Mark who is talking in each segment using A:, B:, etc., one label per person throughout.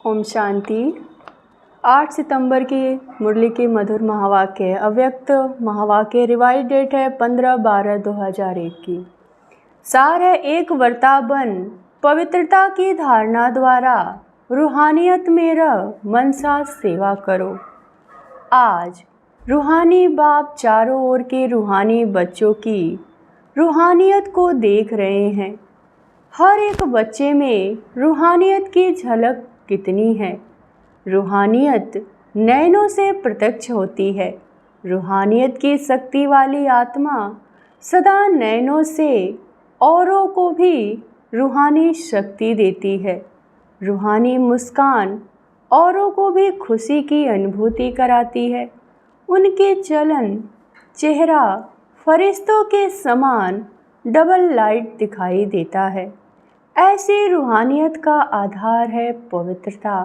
A: ओम शांति। 8 सितंबर की मुरली की मधुर महावाक्य अव्यक्त महावाक्य रिवाइज डेट है 15/12/2001 की। सार है एक वर्ताबन पवित्रता की धारणा द्वारा रूहानियत में रह मनसा सेवा करो। आज रूहानी बाप चारों ओर के रूहानी बच्चों की रूहानियत को देख रहे हैं। हर एक बच्चे में रूहानियत की झलक कितनी है। रूहानियत नयनों से प्रत्यक्ष होती है। रूहानियत की शक्ति वाली आत्मा सदा नयनों से औरों को भी रूहानी शक्ति देती है। रूहानी मुस्कान औरों को भी खुशी की अनुभूति कराती है। उनके चलन चेहरा फरिश्तों के समान डबल लाइट दिखाई देता है। ऐसी रूहानियत का आधार है पवित्रता।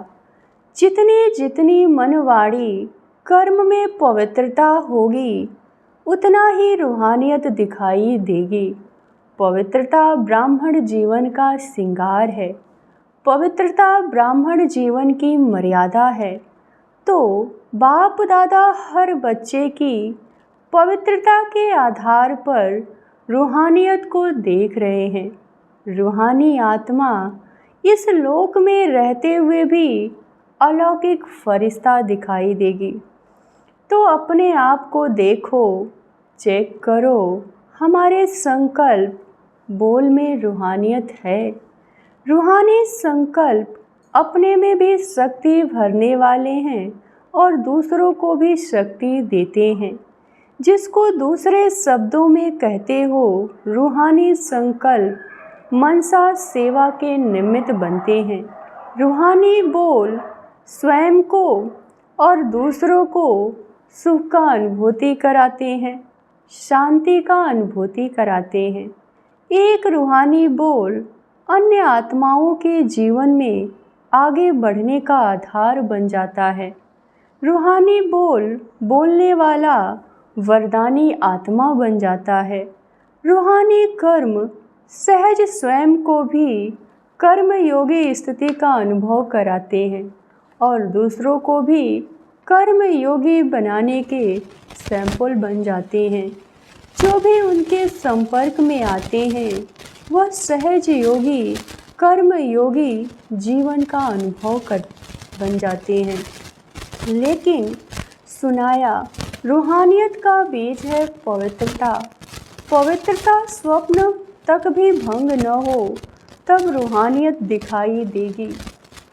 A: जितनी जितनी मनवाड़ी कर्म में पवित्रता होगी उतना ही रूहानियत दिखाई देगी। पवित्रता ब्राह्मण जीवन का श्रृंगार है। पवित्रता ब्राह्मण जीवन की मर्यादा है। तो बाप दादा हर बच्चे की पवित्रता के आधार पर रूहानियत को देख रहे हैं। रूहानी आत्मा इस लोक में रहते हुए भी अलौकिक फरिश्ता दिखाई देगी। तो अपने आप को देखो, चेक करो, हमारे संकल्प बोल में रूहानियत है। रूहानी संकल्प अपने में भी शक्ति भरने वाले हैं और दूसरों को भी शक्ति देते हैं। जिसको दूसरे शब्दों में कहते हो रूहानी संकल्प मनसा सेवा के निमित्त बनते हैं। रूहानी बोल स्वयं को और दूसरों को सुख का अनुभूति कराते हैं, शांति का अनुभूति कराते हैं। एक रूहानी बोल अन्य आत्माओं के जीवन में आगे बढ़ने का आधार बन जाता है। रूहानी बोल बोलने वाला वरदानी आत्मा बन जाता है। रूहानी कर्म सहज स्वयं को भी कर्म योगी स्थिति का अनुभव कराते हैं और दूसरों को भी कर्म योगी बनाने के सैंपल बन जाते हैं। जो भी उनके संपर्क में आते हैं वह सहज योगी कर्म योगी जीवन का अनुभव बन जाते हैं। लेकिन सुनाया रूहानियत का बीज है पवित्रता। पवित्रता स्वप्न तक भी भंग न हो तब रूहानियत दिखाई देगी।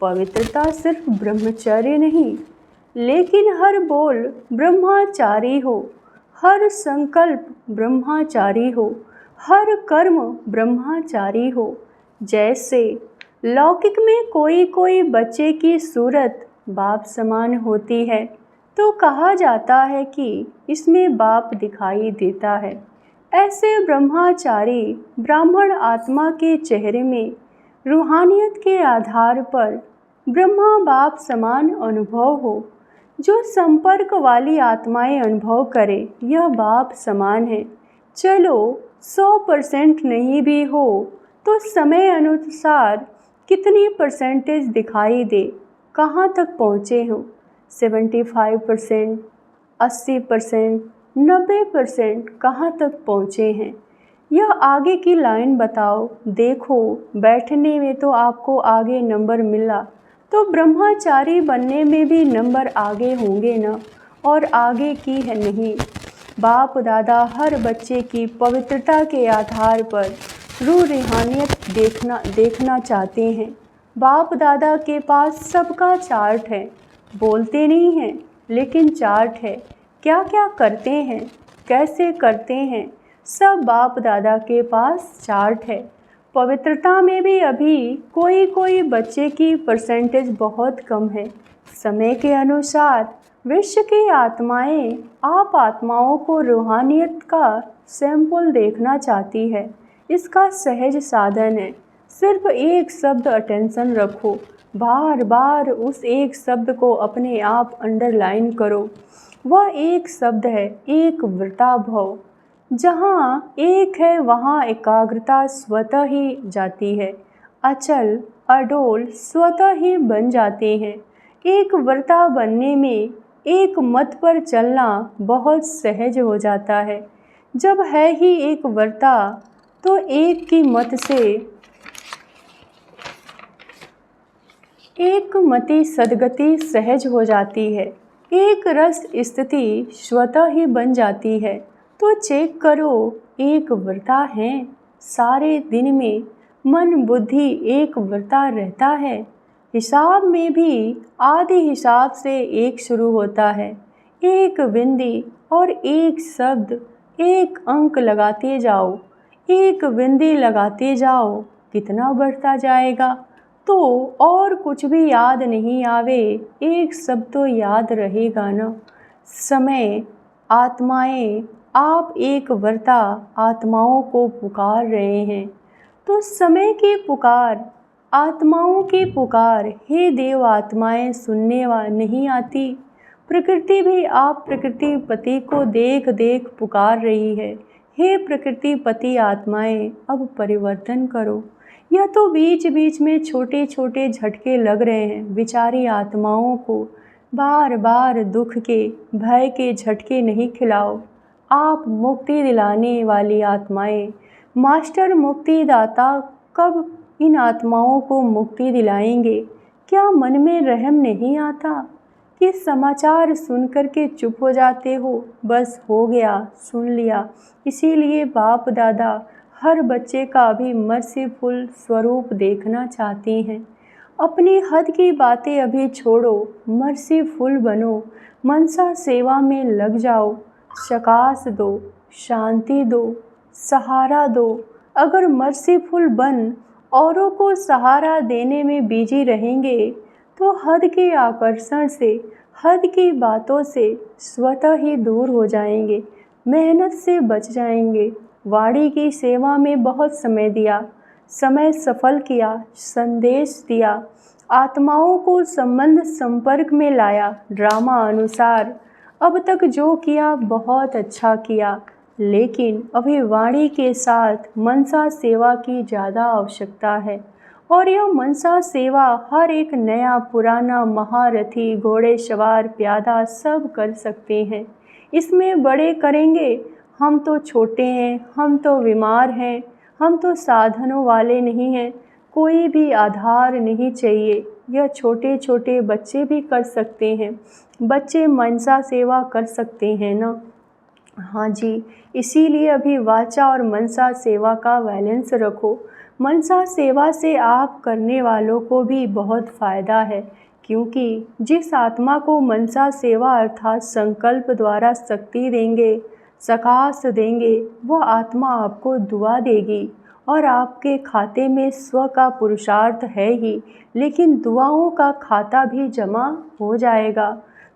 A: पवित्रता सिर्फ ब्रह्मचर्य नहीं, लेकिन हर बोल ब्रह्मचारी हो, हर संकल्प ब्रह्मचारी हो, हर कर्म ब्रह्मचारी हो। जैसे लौकिक में कोई कोई बच्चे की सूरत बाप समान होती है तो कहा जाता है कि इसमें बाप दिखाई देता है। ऐसे ब्रह्मचारी ब्राह्मण आत्मा के चेहरे में रूहानियत के आधार पर ब्रह्मा बाप समान अनुभव हो। जो संपर्क वाली आत्माएं अनुभव करे यह बाप समान है। चलो 100% नहीं भी हो तो समय अनुसार कितनी परसेंटेज दिखाई दे, कहाँ तक पहुँचे हो, 75%, 80%, 90% कहाँ तक पहुँचे हैं। यह आगे की लाइन बताओ। देखो बैठने में तो आपको आगे नंबर मिला तो ब्रह्मचारी बनने में भी नंबर आगे होंगे ना, और आगे की है नहीं। बाप दादा हर बच्चे की पवित्रता के आधार पर रूहानियत देखना चाहते हैं। बाप दादा के पास सबका चार्ट है। बोलते नहीं हैं लेकिन चार्ट है। क्या क्या करते हैं, कैसे करते हैं, सब बाप दादा के पास चार्ट है। पवित्रता में भी अभी कोई कोई बच्चे की परसेंटेज बहुत कम है। समय के अनुसार विश्व की आत्माएं आप आत्माओं को रूहानियत का सैंपल देखना चाहती है। इसका सहज साधन है। सिर्फ एक शब्द अटेंशन रखो, बार बार उस एक शब्द को अपने आप अंडरलाइन करो। वह एक शब्द है, एक वृताभव। जहाँ एक है वहाँ एकाग्रता स्वतः ही जाती है। अचल अडोल स्वतः ही बन जाते हैं। एक वर्ता बनने में एक मत पर चलना बहुत सहज हो जाता है। जब है ही एक वर्ता तो एक की मत से एक मति सद्गति सहज हो जाती है। एक रस स्थिति स्वतः ही बन जाती है। तो चेक करो, एक वर्ता है, सारे दिन में मन बुद्धि एक वर्ता रहता है। हिसाब में भी आधे हिसाब से एक शुरू होता है। एक बिंदी और एक शब्द, एक अंक लगाते जाओ, एक बिंदी लगाते जाओ, कितना बढ़ता जाएगा। तो और कुछ भी याद नहीं आवे, एक शब्द तो याद रहेगा ना। समय, आत्माएं, आप एक वर्ता आत्माओं को पुकार रहे हैं। तो समय की पुकार, आत्माओं की पुकार, हे देव आत्माएं सुनने नहीं आती। प्रकृति भी आप प्रकृति पति को देख देख पुकार रही है। हे प्रकृति पति आत्माएं, अब परिवर्तन करो। यह तो बीच बीच में छोटे छोटे झटके लग रहे हैं। बेचारी आत्माओं को बार बार दुख के, भय के झटके नहीं खिलाओ। आप मुक्ति दिलाने वाली आत्माएं, मास्टर मुक्तिदाता कब इन आत्माओं को मुक्ति दिलाएंगे? क्या मन में रहम नहीं आता कि समाचार सुनकर के चुप हो जाते हो? बस हो गया, सुन लिया। इसीलिए बाप दादा हर बच्चे का भी मर्सीफुल स्वरूप देखना चाहते हैं। अपनी हद की बातें अभी छोड़ो, मर्सीफुल बनो, मनसा सेवा में लग जाओ। शकास दो, शांति दो, सहारा दो। अगर मर्सीफुल बन औरों को सहारा देने में बिजी रहेंगे तो हद के आकर्षण से, हद की बातों से स्वतः ही दूर हो जाएंगे, मेहनत से बच जाएंगे। वाणी की सेवा में बहुत समय दिया, समय सफल किया, संदेश दिया, आत्माओं को संबंध संपर्क में लाया, ड्रामा अनुसार। अब तक जो किया बहुत अच्छा किया, लेकिन अभी वाणी के साथ मनसा सेवा की ज़्यादा आवश्यकता है। और यह मनसा सेवा हर एक नया पुराना महारथी, घोड़े सवार, प्यादा सब कर सकते हैं। इसमें बड़े करेंगे, हम तो छोटे हैं, हम तो बीमार हैं, हम तो साधनों वाले नहीं हैं, कोई भी आधार नहीं चाहिए। यह छोटे छोटे बच्चे भी कर सकते हैं। बच्चे मनसा सेवा कर सकते हैं ना? हाँ जी, इसीलिए अभी वाचा और मनसा सेवा का बैलेंस रखो। मनसा सेवा से आप करने वालों को भी बहुत फ़ायदा है, क्योंकि जिस आत्मा को मनसा सेवा अर्थात संकल्प द्वारा शक्ति देंगे, सकाश देंगे, वह आत्मा आपको दुआ देगी। और आपके खाते में स्व का पुरुषार्थ है ही, लेकिन दुआओं का खाता भी जमा हो जाएगा।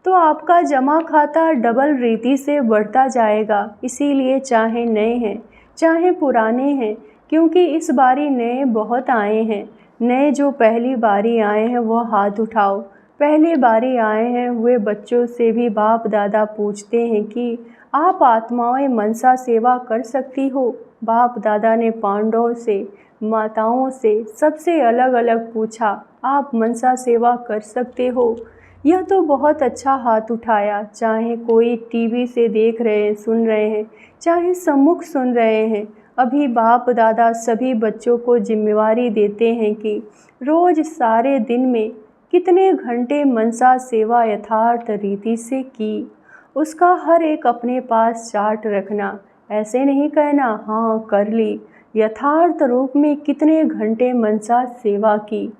A: तो आपका जमा खाता डबल रीति से बढ़ता जाएगा। इसीलिए चाहे नए हैं, चाहे पुराने हैं, क्योंकि इस बारी नए बहुत आए हैं। नए जो पहली बारी आए हैं वो हाथ उठाओ। पहली बारी आए हैं हुए बच्चों से भी बाप दादा पूछते हैं कि आप आत्माएं मनसा सेवा कर सकती हो? बाप दादा ने पांडवों से, माताओं से, सबसे अलग अलग पूछा, आप मनसा सेवा कर सकते हो? यह तो बहुत अच्छा हाथ उठाया। चाहे कोई टीवी से देख रहे हैं, सुन रहे हैं, चाहे सम्मुख सुन रहे हैं, अभी बाप दादा सभी बच्चों को जिम्मेवारी देते हैं कि रोज़ सारे दिन में कितने घंटे मनसा सेवा यथार्थ रीति से की, उसका हर एक अपने पास चार्ट रखना। ऐसे नहीं कहना हाँ कर ली, यथार्थ रूप में कितने घंटे मनसा सेवा की,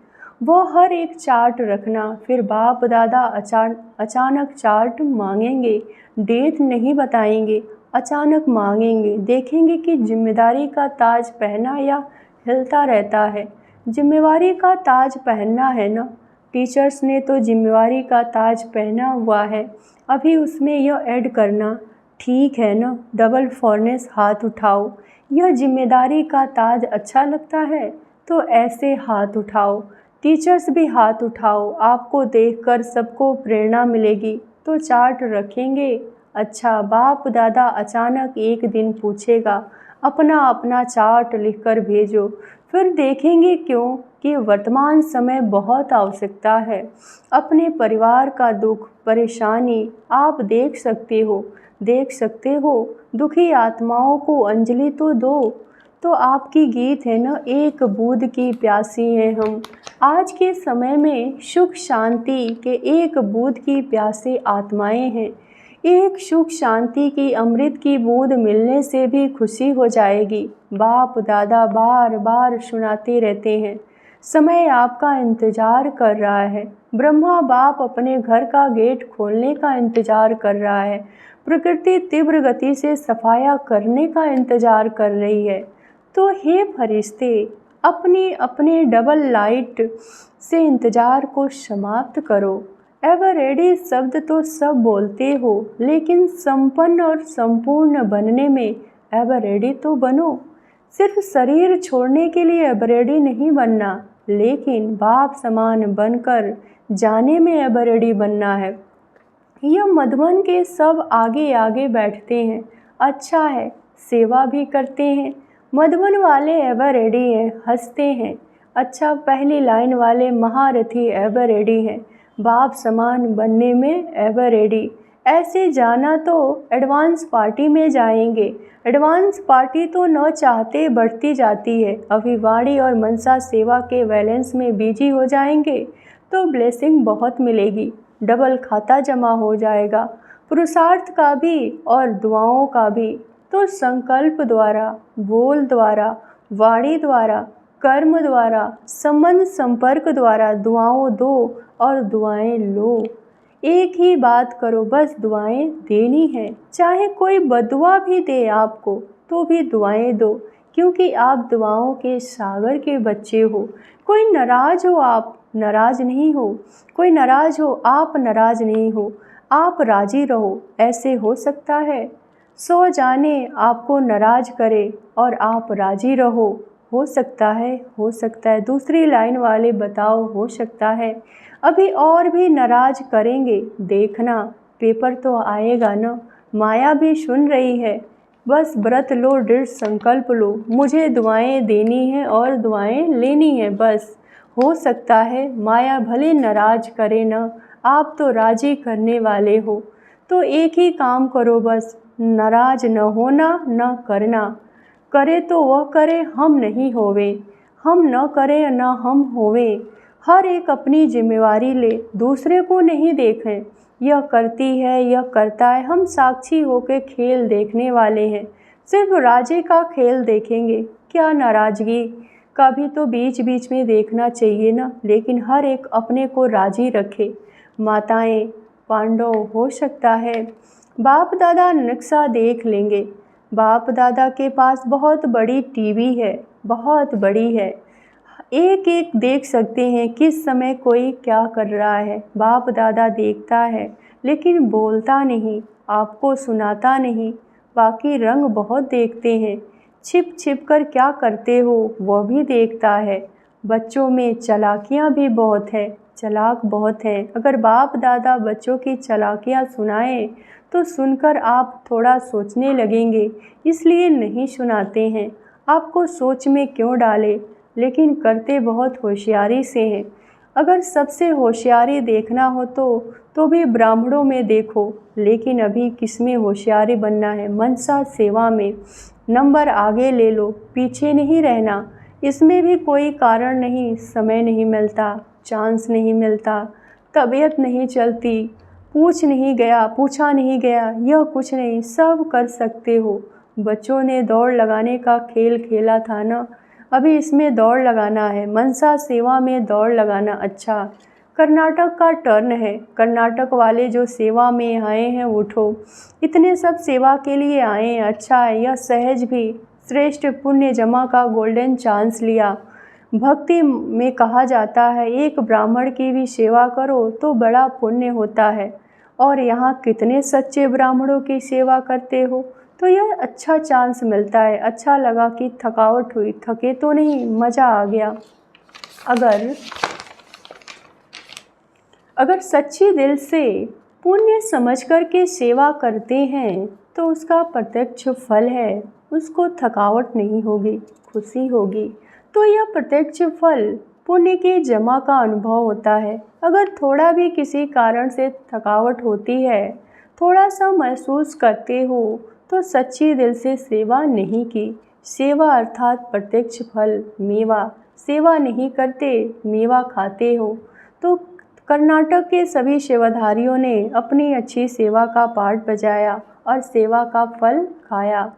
A: वो हर एक चार्ट रखना। फिर बाप दादा अचानक चार्ट मांगेंगे, डेट नहीं बताएंगे, अचानक मांगेंगे। देखेंगे कि जिम्मेदारी का ताज पहना या हिलता रहता है। जिम्मेवारी का ताज पहनना है ना? टीचर्स ने तो जिम्मेवारी का ताज पहना हुआ है, अभी उसमें यह ऐड करना ठीक है ना? डबल फॉरनेस हाथ उठाओ। यह जिम्मेदारी का ताज अच्छा लगता है तो ऐसे हाथ उठाओ। टीचर्स भी हाथ उठाओ, आपको देखकर सबको प्रेरणा मिलेगी तो चार्ट रखेंगे। अच्छा, बाप दादा अचानक एक दिन पूछेगा, अपना अपना चार्ट लिखकर भेजो। फिर देखेंगे क्यों कि वर्तमान समय बहुत आवश्यकता है। अपने परिवार का दुख परेशानी आप देख सकते हो। दुखी आत्माओं को अंजलि तो दो। तो आपकी गीत है न, एक बूंद की प्यासी हैं हम। आज के समय में सुख शांति के एक बूंद की प्यासी आत्माएं हैं। एक सुख शांति की अमृत की बूंद मिलने से भी खुशी हो जाएगी। बाप दादा बार बार सुनाते रहते हैं, समय आपका इंतज़ार कर रहा है। ब्रह्मा बाप अपने घर का गेट खोलने का इंतज़ार कर रहा है। प्रकृति तीव्र गति से सफाया करने का इंतज़ार कर रही है। तो हे फरिश्ते, अपनी अपने डबल लाइट से इंतज़ार को समाप्त करो। एवर रेडी शब्द तो सब बोलते हो, लेकिन संपन्न और संपूर्ण बनने में एवर रेडी तो बनो। सिर्फ शरीर छोड़ने के लिए एवर रेडी नहीं बनना, लेकिन बाप समान बनकर जाने में एवर रेडी बनना है। यह मधुबन के सब आगे आगे बैठते हैं, अच्छा है, सेवा भी करते हैं। मधुबन वाले एवर रेडी हैं, हंसते हैं। अच्छा, पहली लाइन वाले महारथी एवर रेडी हैं, बाप समान बनने में एवर रेडी। ऐसे जाना तो एडवांस पार्टी में जाएंगे। एडवांस पार्टी तो न चाहते बढ़ती जाती है। अभी वाणी और मनसा सेवा के बैलेंस में बिजी हो जाएंगे तो ब्लेसिंग बहुत मिलेगी, डबल खाता जमा हो जाएगा, पुरुषार्थ का भी और दुआओं का भी। तो संकल्प द्वारा, बोल द्वारा, वाणी द्वारा, कर्म द्वारा, संबंध संपर्क द्वारा दुआओं दो और दुआएं लो। एक ही बात करो, बस दुआएं देनी है। चाहे कोई बदुआ भी दे आपको तो भी दुआएं दो, क्योंकि आप दुआओं के सागर के बच्चे हो। कोई नाराज़ हो, आप नाराज़ नहीं हो। कोई नाराज़ हो, आप नाराज़ नहीं हो। आप राज़ी रहो। ऐसे हो सकता है 100 जाने आपको नाराज़ करे और आप राज़ी रहो। हो सकता है। दूसरी लाइन वाले बताओ, हो सकता है अभी और भी नाराज़ करेंगे। देखना पेपर तो आएगा ना। माया भी सुन रही है। बस व्रत लो, दृढ़ संकल्प लो, मुझे दुआएं देनी है और दुआएं लेनी है। बस हो सकता है माया भले नाराज़ करे ना, आप तो राज़ी करने वाले हो। तो एक ही काम करो, बस नाराज़ न होना, न करना। करे तो वह करे, हम नहीं होवे। हम न करें न हम होवे। हर एक अपनी जिम्मेवारी ले, दूसरे को नहीं देखें। यह करती है, यह करता है, हम साक्षी होकर खेल देखने वाले हैं। सिर्फ राजे का खेल देखेंगे, क्या नाराज़गी का भी तो बीच बीच में देखना चाहिए ना। लेकिन हर एक अपने को राजी रखे। माताएं पांडव, हो सकता है बाप दादा नक्शा देख लेंगे। बाप दादा के पास बहुत बड़ी टीवी है, बहुत बड़ी है। एक एक देख सकते हैं किस समय कोई क्या कर रहा है। बाप दादा देखता है लेकिन बोलता नहीं, आपको सुनाता नहीं। बाकी रंग बहुत देखते हैं, छिप छिप कर क्या करते हो वह भी देखता है। बच्चों में चालाकियाँ भी बहुत है, चालाक बहुत हैं। अगर बाप दादा बच्चों की चालाकियाँ सुनाएं तो सुनकर आप थोड़ा सोचने लगेंगे, इसलिए नहीं सुनाते हैं। आपको सोच में क्यों डाले, लेकिन करते बहुत होशियारी से हैं। अगर सबसे होशियारी देखना हो तो भी ब्राह्मणों में देखो। लेकिन अभी किस में होशियारी बनना है? मनसा सेवा में। नंबर आगे ले लो, पीछे नहीं रहना। इसमें भी कोई कारण नहीं, समय नहीं मिलता, चांस नहीं मिलता, तबीयत नहीं चलती, पूछा नहीं गया, यह कुछ नहीं, सब कर सकते हो। बच्चों ने दौड़ लगाने का खेल खेला था ना, अभी इसमें दौड़ लगाना है। मनसा सेवा में दौड़ लगाना। अच्छा, कर्नाटक का टर्न है। कर्नाटक वाले जो सेवा में आए हैं, उठो। इतने सब सेवा के लिए आए हैं, अच्छा है। यह सहज भी श्रेष्ठ पुण्य जमा का गोल्डन चांस लिया। भक्ति में कहा जाता है एक ब्राह्मण की भी सेवा करो तो बड़ा पुण्य होता है। और यहाँ कितने सच्चे ब्राह्मणों की सेवा करते हो, तो यह अच्छा चांस मिलता है। अच्छा लगा कि थकावट हुई, थके तो नहीं, मज़ा आ गया। अगर सच्ची दिल से पुण्य समझ कर के सेवा करते हैं तो उसका प्रत्यक्ष फल है, उसको थकावट नहीं होगी, खुशी होगी। तो यह प्रत्यक्ष फल पुण्य की जमा का अनुभव होता है। अगर थोड़ा भी किसी कारण से थकावट होती है, थोड़ा सा महसूस करते हो, तो सच्ची दिल से सेवा नहीं की। सेवा अर्थात प्रत्यक्ष फल, मेवा। सेवा नहीं करते, मेवा खाते हो। तो कर्नाटक के सभी सेवाधारियों ने अपनी अच्छी सेवा का पाठ बजाया और सेवा का फल खाया।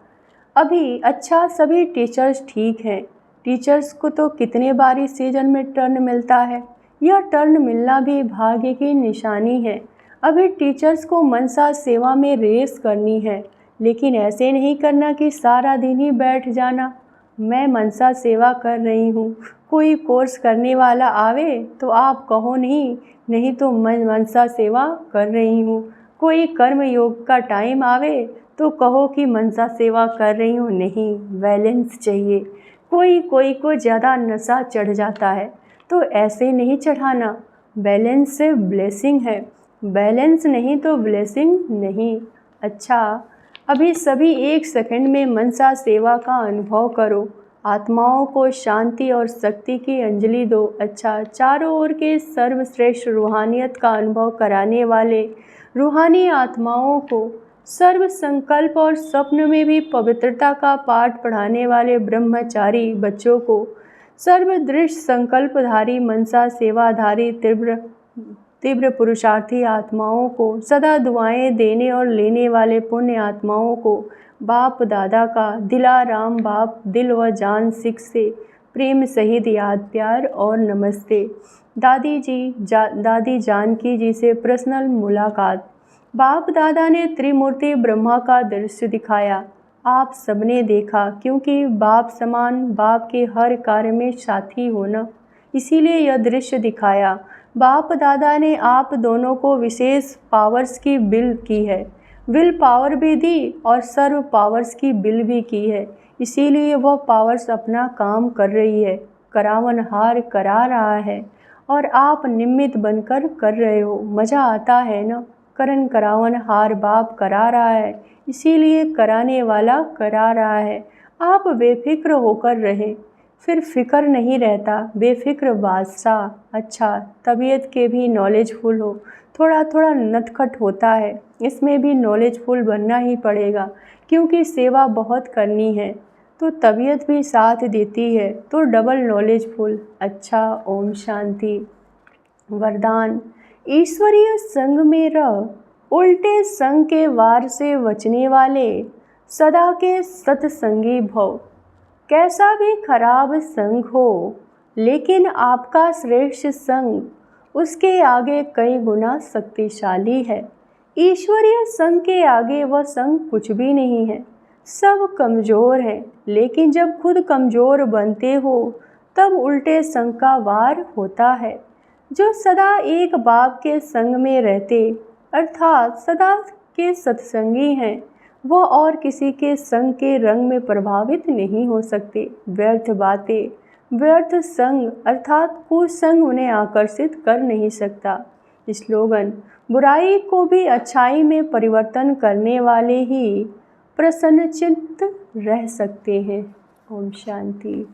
A: अभी अच्छा, सभी टीचर्स ठीक हैं। टीचर्स को तो कितने बार इस सीजन में टर्न मिलता है। यह टर्न मिलना भी भाग्य की निशानी है। अभी टीचर्स को मनसा सेवा में रेस करनी है, लेकिन ऐसे नहीं करना कि सारा दिन ही बैठ जाना। मैं मनसा सेवा कर रही हूँ, कोई कोर्स करने वाला आवे तो आप कहो नहीं तो मैं मनसा सेवा कर रही हूँ। कोई कर्म योग का टाइम आवे तो कहो कि मनसा सेवा कर रही हूँ। नहीं, बैलेंस चाहिए। कोई को ज़्यादा नशा चढ़ जाता है, तो ऐसे नहीं चढ़ाना। बैलेंस से ब्लेसिंग है, बैलेंस नहीं तो ब्लेसिंग नहीं। अच्छा, अभी सभी 1 सेकंड में मनसा सेवा का अनुभव करो। आत्माओं को शांति और शक्ति की अंजलि दो। अच्छा, चारों ओर के सर्वश्रेष्ठ रूहानियत का अनुभव कराने वाले रूहानी आत्माओं को, सर्व संकल्प और स्वप्न में भी पवित्रता का पाठ पढ़ाने वाले ब्रह्मचारी बच्चों को, सर्वदृष्ट संकल्पधारी मनसा सेवाधारी तीव्र पुरुषार्थी आत्माओं को, सदा दुआएं देने और लेने वाले पुण्य आत्माओं को, बाप दादा का दिलाराम बाप दिल व जान सिख से प्रेम सहित याद प्यार और नमस्ते। दादी जानकी जी से पर्सनल मुलाकात। बाप दादा ने त्रिमूर्ति ब्रह्मा का दृश्य दिखाया। आप सबने देखा, क्योंकि बाप समान बाप के हर कार्य में साथी होना, इसीलिए यह दृश्य दिखाया। बाप दादा ने आप दोनों को विशेष पावर्स की बिल की है, विल पावर भी दी और सर्व पावर्स की बिल भी की है। इसीलिए वह पावर्स अपना काम कर रही है, करावनहार करा रहा है और आप निमित्त बनकर कर रहे हो। मज़ा आता है ना? करण करावनहार बाप करा रहा है, इसीलिए कराने वाला करा रहा है। आप बेफिक्र होकर रहें, फिर फिक्र नहीं रहता। बेफिक्र बादशाह। अच्छा, तबीयत के भी नॉलेजफुल हो। थोड़ा नटखट होता है, इसमें भी नॉलेजफुल बनना ही पड़ेगा, क्योंकि सेवा बहुत करनी है, तो तबीयत भी साथ देती है, तो डबल नॉलेजफुल। अच्छा, ओम शांति। वरदान। ईश्वरीय संग में रह, उल्टे संग के वार से बचने वाले सदा के सत्संगी भव। कैसा भी खराब संग हो, लेकिन आपका श्रेष्ठ संग उसके आगे कई गुना शक्तिशाली है। ईश्वरीय संग के आगे वह संग कुछ भी नहीं है। सब कमज़ोर हैं, लेकिन जब खुद कमज़ोर बनते हो तब उल्टे संग का वार होता है। जो सदा एक बाप के संग में रहते, अर्थात सदा के सत्संगी हैं, वो और किसी के संग के रंग में प्रभावित नहीं हो सकते। व्यर्थ बातें, व्यर्थ संग अर्थात कुसंग उन्हें आकर्षित कर नहीं सकता। स्लोगन। बुराई को भी अच्छाई में परिवर्तन करने वाले ही प्रसन्नचित्त रह सकते हैं। ओम शांति।